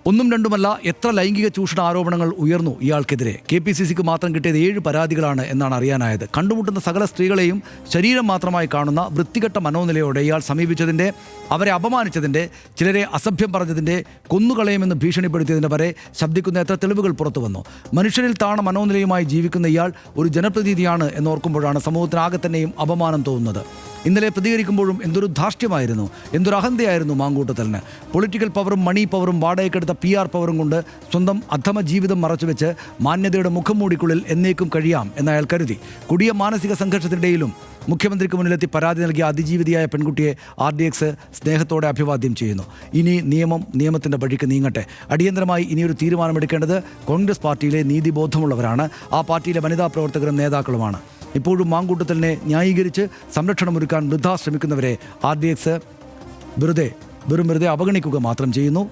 ഒന്നും രണ്ടുമല്ല എത്ര ലൈംഗിക ചൂഷണ ആരോപണങ്ങൾ ഉയർന്നു ഇയാൾക്കെതിരെ. KPCCക്ക് മാത്രം കിട്ടിയത് 7 പരാതികളാണ് എന്നാണ് അറിയാനായത്. കണ്ടുമുട്ടുന്ന സകല സ്ത്രീകളെയും ശരീരം മാത്രമായി കാണുന്ന വൃത്തികെട്ട മനോനിലയോടെ ഇയാൾ സമീപിച്ചതിൻ്റെ, അവരെ അപമാനിച്ചതിൻ്റെ, ചിലരെ അസഭ്യം പറഞ്ഞതിൻ്റെ, കൊന്നുകളയുമെന്ന് ഭീഷണിപ്പെടുത്തിയതിൻ്റെ വരെ ശബ്ദിക്കുന്ന എത്ര തെളിവുകൾ പുറത്തു വന്നു. മനുഷ്യരിൽ താണ മനോനിലയുമായി ജീവിക്കുന്ന ഇയാൾ ഒരു ജനപ്രതിനിധിയാണ് എന്നോർക്കുമ്പോഴാണ് സമൂഹത്തിനാകെ തന്നെയും അപമാനം തോന്നുന്നത്. ഇന്നലെ പ്രതികരിക്കുമ്പോഴും എന്തൊരു ധാർഷ്ട്യമായിരുന്നു, എന്തൊരു അഹന്തയായിരുന്നു മാങ്കൂട്ടത്തലിന്. പൊളിറ്റിക്കൽ പവറും മണി പവറും വാടകയ്ക്കെടുത്ത PR പവറും കൊണ്ട് സ്വന്തം അധമ ജീവിതം മറച്ചുവെച്ച് മാന്യതയുടെ മുഖം മൂടിക്കുള്ളിൽ എന്നേക്കും കഴിയാം എന്ന് അയാൾ കരുതി. കൊടിയ മാനസിക സംഘർഷത്തിനിടയിലും മുഖ്യമന്ത്രിക്ക് മുന്നിലെത്തി പരാതി നൽകിയ അതിജീവിതയായ പെൺകുട്ടിയെ RDX സ്നേഹത്തോടെ അഭിവാദ്യം ചെയ്യുന്നു. ഇനി നിയമത്തിൻ്റെ വഴിക്ക് നീങ്ങട്ടെ. അടിയന്തരമായി ഇനിയൊരു തീരുമാനമെടുക്കേണ്ടത് കോൺഗ്രസ് പാർട്ടിയിലെ നീതിബോധമുള്ളവരാണ്. ആ പാർട്ടിയിലെ വനിതാ പ്രവർത്തകരും നേതാക്കളുമാണ്. ഇപ്പോഴും മാങ്കൂട്ടത്തലിനെ ന്യായീകരിച്ച് സംരക്ഷണമൊരുക്കാൻ വൃഥാ ശ്രമിക്കുന്നവരെ RDX വെറുതെ അവഗണിക്കുക മാത്രം ചെയ്യുന്നു.